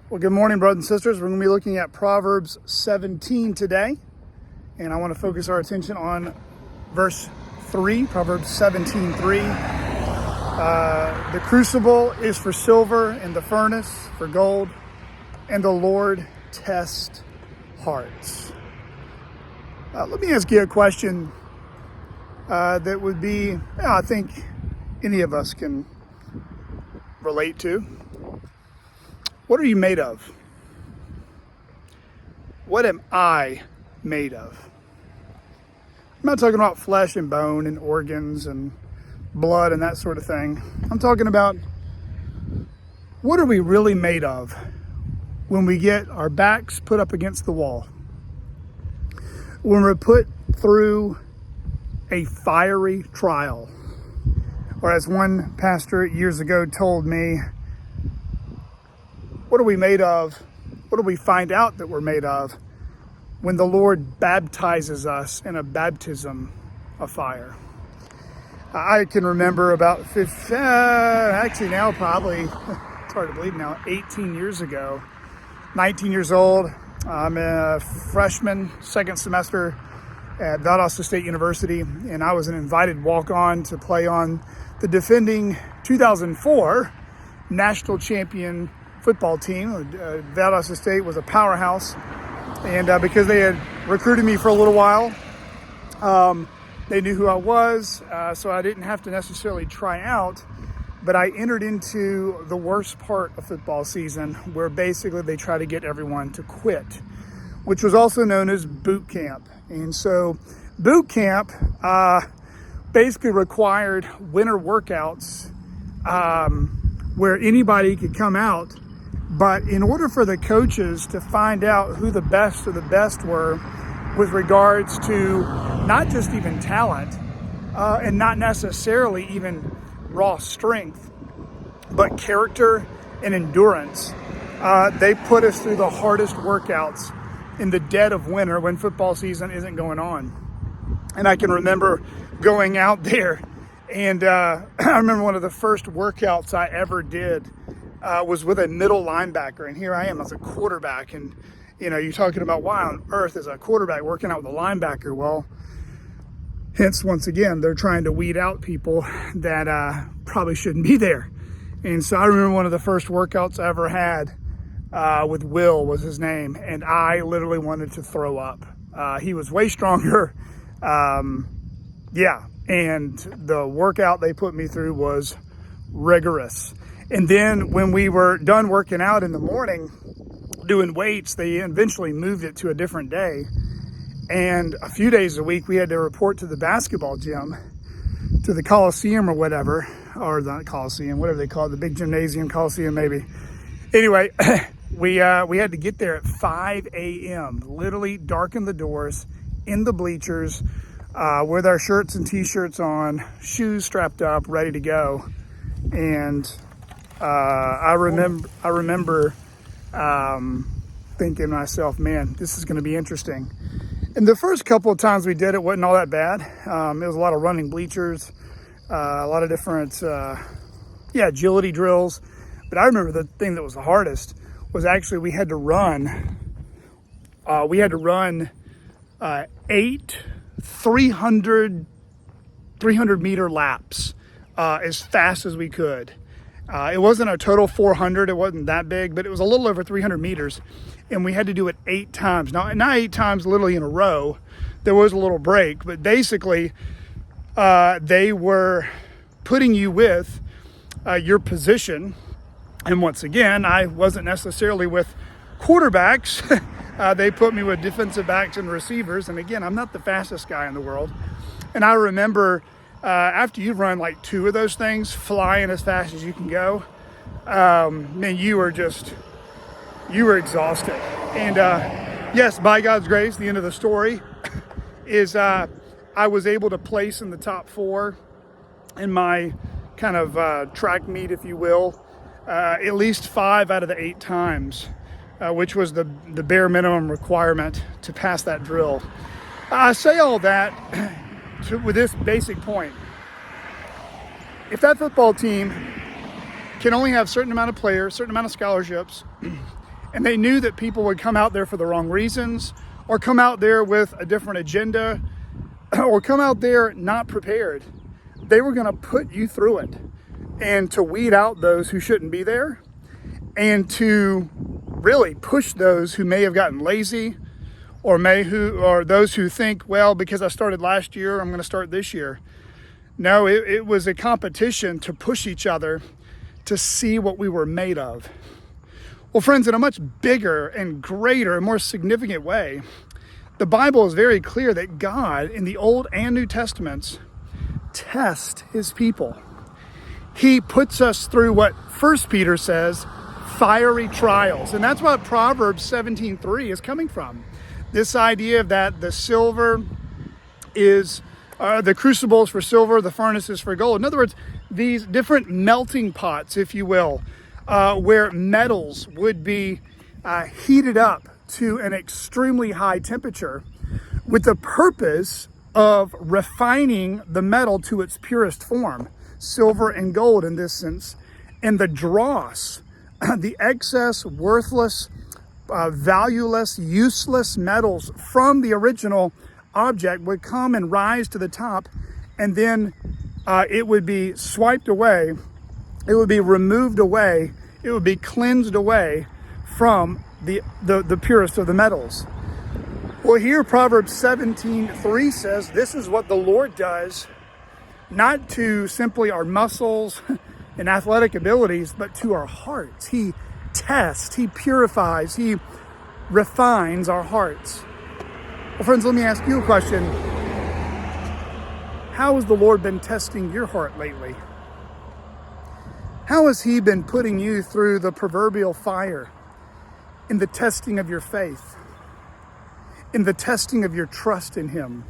Well, good morning, brothers and sisters. We're going to be looking at Proverbs 17 today, and I want to focus our attention on verse 3, Proverbs 17:3. The crucible is for silver, and the furnace for gold, and the Lord tests hearts. Let me ask you a question that would be, I think any of us can relate to. What are you made of? What am I made of? I'm not talking about flesh and bone and organs and blood and that sort of thing. I'm talking about what are we really made of when we get our backs put up against the wall? When we're put through a fiery trial. Or as one pastor years ago told me, what are we made of? What do we find out that we're made of when the Lord baptizes us in a baptism of fire? I can remember about actually now probably, it's hard to believe now, 18 years ago, 19 years old. I'm a freshman, second semester at Valdosta State University, and I was an invited walk-on to play on the defending 2004 national champion football team. Valdosta State was a powerhouse, and because they had recruited me for a little while, they knew who I was, so I didn't have to necessarily try out, but I entered into the worst part of football season, where basically they try to get everyone to quit, which was also known as boot camp. And so boot camp basically required winter workouts where anybody could come out. But in order for the coaches to find out who the best of the best were with regards to not just even talent and not necessarily even raw strength, but character and endurance, they put us through the hardest workouts in the dead of winter when football season isn't going on. And I can remember going out there, and I remember one of the first workouts I ever did was with a middle linebacker, and here I am as a quarterback, and you're talking about why on earth is a quarterback working out with a linebacker? Well, hence once again they're trying to weed out people that probably shouldn't be there. And so I remember one of the first workouts I ever had with Will was his name, and I literally wanted to throw up. He was way stronger, and the workout they put me through was rigorous. And then when we were done working out in the morning, doing weights, they eventually moved it to a different day. And a few days a week, we had to report to the basketball gym, to the Coliseum or whatever, or the Coliseum, whatever they call it, the big gymnasium, Coliseum maybe. Anyway, we had to get there at 5 a.m., literally darken the doors, in the bleachers, with our shirts and t-shirts on, shoes strapped up, ready to go. And I remember thinking to myself, man, this is going to be interesting. And the first couple of times we did it wasn't all that bad. It was a lot of running bleachers, a lot of different, agility drills. But I remember the thing that was the hardest was actually we had to run 8 300 meter laps as fast as we could. It wasn't a total 400, it wasn't that big, but it was a little over 300 meters, and we had to do it 8 times. Now, not 8 times literally in a row, there was a little break, but basically they were putting you with your position. And once again, I wasn't necessarily with quarterbacks. They put me with defensive backs and receivers, and again, I'm not the fastest guy in the world. And I remember after you run like 2 of those things, flying as fast as you can go, man, you were exhausted. And yes, by God's grace, the end of the story is I was able to place in the top 4 in my kind of track meet, if you will, at least 5 out of the 8 times, which was the bare minimum requirement to pass that drill. I say all that with this basic point. If that football team can only have a certain amount of players, certain amount of scholarships, And they knew that people would come out there for the wrong reasons, or come out there with a different agenda, or come out there not prepared. They were going to put you through it, and to weed out those who shouldn't be there, and to really push those who may have gotten lazy, or those who think, well, because I started last year, I'm going to start this year. No, it was a competition to push each other to see what we were made of. Well, friends, in a much bigger and greater and more significant way, the Bible is very clear that God, in the Old and New Testaments, tests his people. He puts us through what 1 Peter says, fiery trials. And that's what Proverbs 17:3 is coming from. This idea that the silver is, the crucibles for silver, the furnaces for gold. In other words, these different melting pots, if you will, where metals would be heated up to an extremely high temperature with the purpose of refining the metal to its purest form, silver and gold in this sense, and the dross, the excess, worthless, valueless, useless metals from the original object would come and rise to the top, and then it would be swiped away, it would be removed away, it would be cleansed away from the purest of the metals. Well, here Proverbs 17:3 says this is what the Lord does, not to simply our muscles and athletic abilities, but to our hearts. He tests, he purifies, he refines our hearts. Well, friends, let me ask you a question. How has the Lord been testing your heart lately? How has he been putting you through the proverbial fire in the testing of your faith, in the testing of your trust in him,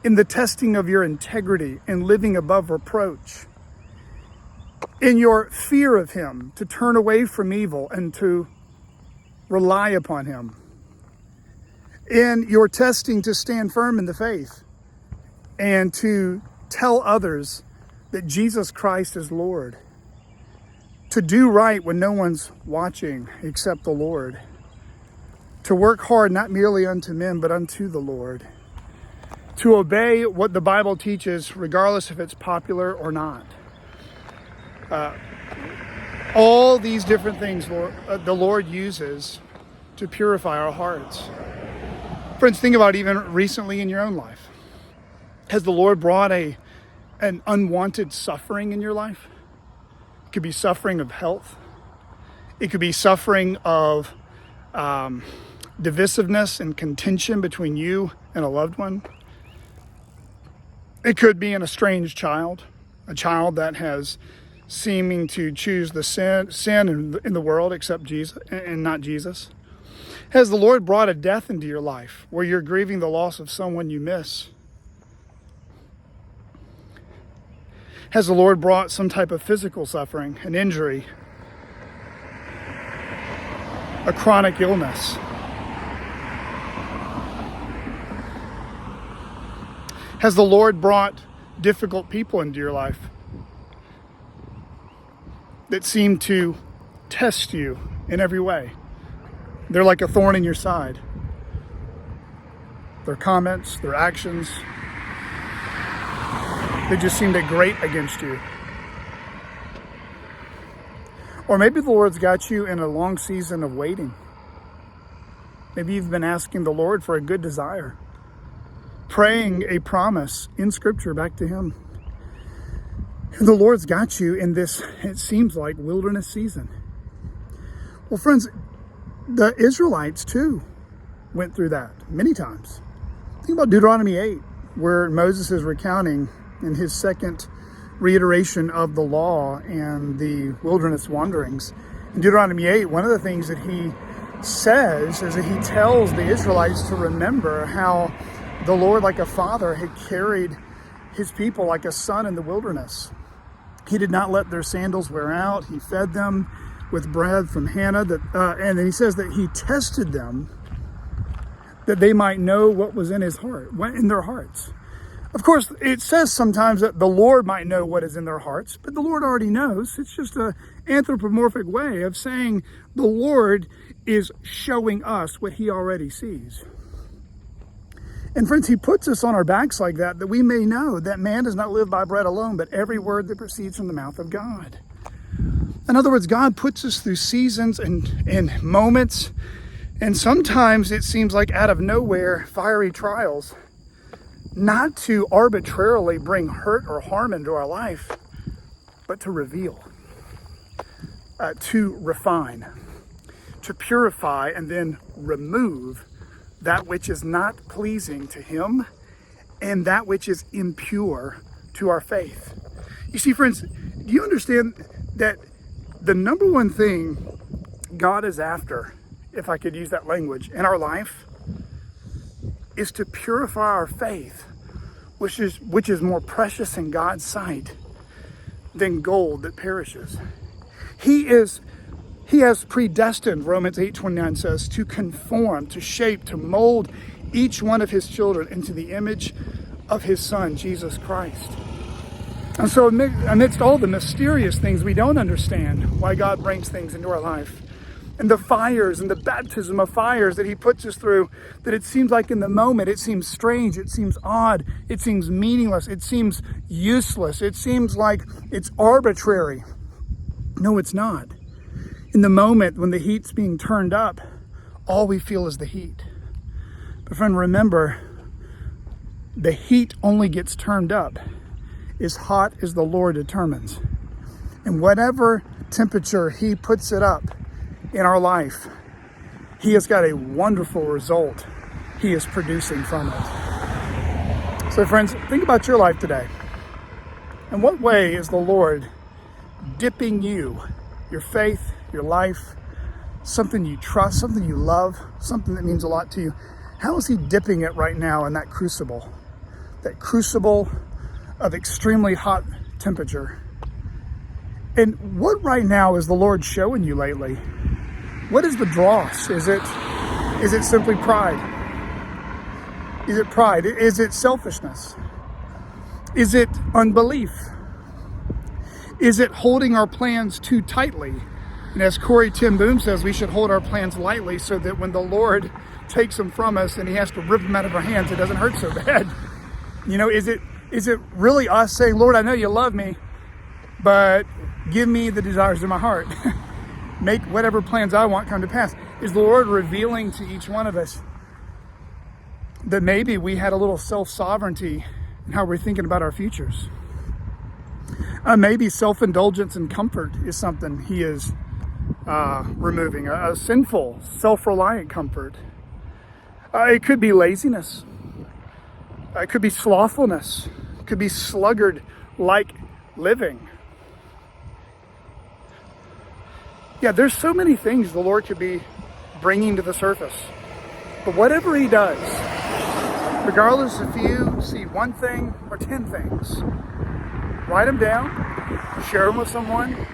in the testing of your integrity and living above reproach, in your fear of him, to turn away from evil and to rely upon him, in your testing to stand firm in the faith and to tell others that Jesus Christ is Lord, to do right when no one's watching except the Lord, to work hard not merely unto men but unto the Lord, to obey what the Bible teaches regardless if it's popular or not. All these different things the Lord uses to purify our hearts. Friends, think about even recently in your own life. Has the Lord brought an unwanted suffering in your life? It could be suffering of health. It could be suffering of divisiveness and contention between you and a loved one. It could be an estranged child, a child that has seeming to choose the sin in the world except Jesus and not Jesus. Has the Lord brought a death into your life where you're grieving the loss of someone you miss? Has the Lord brought some type of physical suffering, an injury, a chronic illness? Has the Lord brought difficult people into your life that seem to test you in every way? They're like a thorn in your side. Their comments, their actions, they just seem to grate against you. Or maybe the Lord's got you in a long season of waiting. Maybe you've been asking the Lord for a good desire, praying a promise in Scripture back to him. And the Lord's got you in this, it seems like, wilderness season. Well, friends, the Israelites too went through that many times. Think about Deuteronomy 8, where Moses is recounting in his second reiteration of the law and the wilderness wanderings. In Deuteronomy 8, one of the things that he says is that he tells the Israelites to remember how the Lord, like a father, had carried his people like a son in the wilderness. He did not let their sandals wear out. He fed them with bread from Hannah, and then he says that he tested them that they might know what was in his heart, in their hearts. Of course, it says sometimes that the Lord might know what is in their hearts, but the Lord already knows. It's just an anthropomorphic way of saying the Lord is showing us what he already sees. And friends, he puts us on our backs like that we may know that man does not live by bread alone, but every word that proceeds from the mouth of God. In other words, God puts us through seasons and moments, and sometimes it seems like out of nowhere, fiery trials, not to arbitrarily bring hurt or harm into our life, but to reveal, to refine, to purify, and then remove that which is not pleasing to him and that which is impure to our faith. You see, friends, do you understand that the number one thing God is after, if I could use that language, in our life is to purify our faith, which is more precious in God's sight than gold that perishes. He has predestined, Romans 8:29 says, to conform, to shape, to mold each one of his children into the image of his Son, Jesus Christ. And so amidst all the mysterious things we don't understand why God brings things into our life, and the fires and the baptism of fires that he puts us through, that it seems like in the moment, it seems strange, it seems odd, it seems meaningless, it seems useless, it seems like it's arbitrary. No, it's not. In the moment when the heat's being turned up, all we feel is the heat. But friend, remember, the heat only gets turned up as hot as the Lord determines. And whatever temperature he puts it up in our life, he has got a wonderful result he is producing from it. So friends, think about your life today. In what way is the Lord dipping you, your faith, your life, something you trust, something you love, something that means a lot to you? How is he dipping it right now in that crucible of extremely hot temperature? And what right now is the Lord showing you lately? What is the dross? Is it simply pride? Is it pride? Is it selfishness? Is it unbelief? Is it holding our plans too tightly? And as Corey Ten Boom says, we should hold our plans lightly so that when the Lord takes them from us and he has to rip them out of our hands, it doesn't hurt so bad. You know, is it really us saying, Lord, I know you love me, but give me the desires of my heart. Make whatever plans I want come to pass. Is the Lord revealing to each one of us that maybe we had a little self-sovereignty in how we're thinking about our futures? Maybe self-indulgence and comfort is something he is removing, a sinful, self-reliant comfort. It could be laziness. It could be slothfulness. It could be sluggard-like living. Yeah, there's so many things the Lord could be bringing to the surface. But whatever he does, regardless if you see one thing or 10 things, write them down, share them with someone,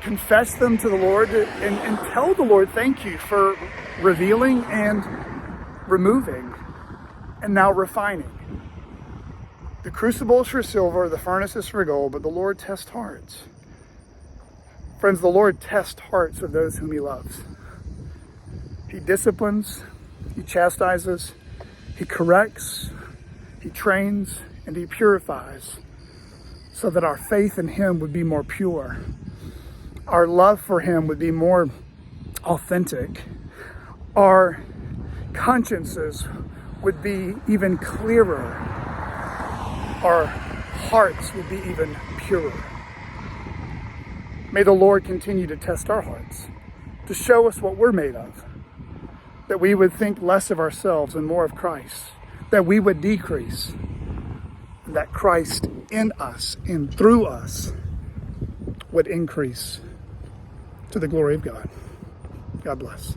confess them to the Lord, and tell the Lord thank you for revealing and removing and now refining. The crucible is for silver, the furnace is for gold, but the Lord tests hearts. Friends, the Lord tests hearts of those whom he loves. He disciplines, he chastises, he corrects, he trains, and he purifies so that our faith in him would be more pure. Our love for him would be more authentic. Our consciences would be even clearer. Our hearts would be even purer. May the Lord continue to test our hearts, to show us what we're made of, that we would think less of ourselves and more of Christ, that we would decrease, and that Christ in us and through us would increase to the glory of God. God bless.